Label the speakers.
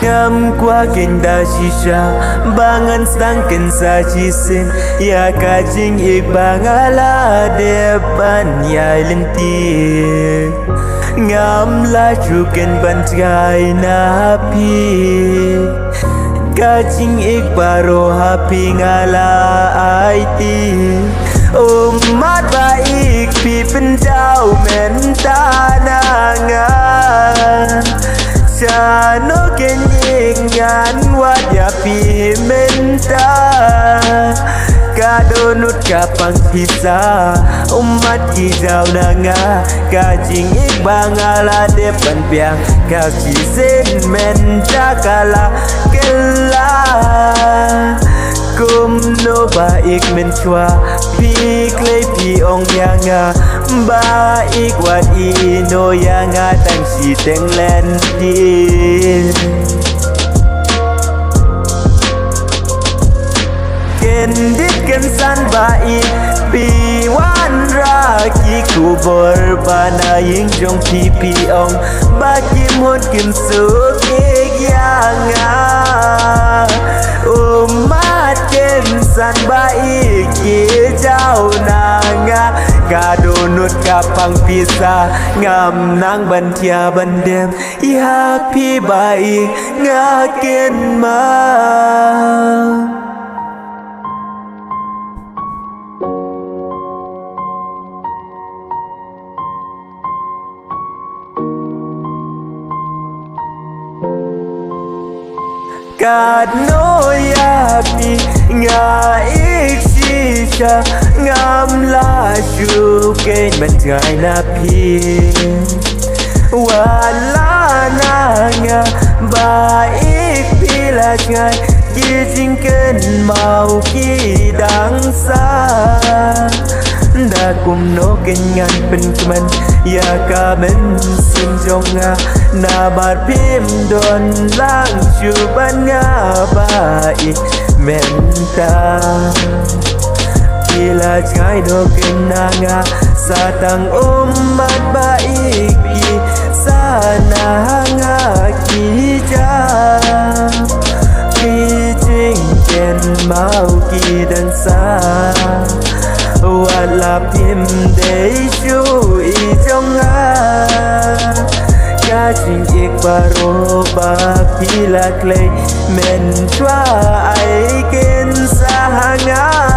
Speaker 1: ngam qua kinh đa chi sa bangan sang ken sa chi sin ya ka jing ik bangala depan ya lenti ngam la chu ken ban trai na pi ka jing ik baro happy ngala IT umat baik pi pen จ้า men ta na nga Chano kenying ngan wajah pi menta Kadonut kapang pisa umat hijau nanga Kajing ikbang ala depan piang Kaki sen menta kala kela Kum no baik menchua Pik lay pi ong yanga Baik wat ino yanga Tang si teng len din Kendit kensan baik Pi wan raki kubor Bana ying jong pi pi ong Bakim hon kim sukik yanga Umat kensan baik Hijau nanga Kadonut kapang pisa Ngam nang bantia bandem Ya pi baik ngaken ma Kad no ya pi nga ik shisha ngam la shu ken man trai na pi wala na nga ba ik pi la ngai ki jing ken mau ki dang sa da kum no ken ngan pen man ya ka men sin jong nga na bar pim don lang chu ban nga bai menta Kila jai no ken na nga satang umat baik pi sana nga ki ja ki jing ken mau ki dan sa wala pim day shu I jong nga Kajing ik baro ba pila clay men try ken sa nga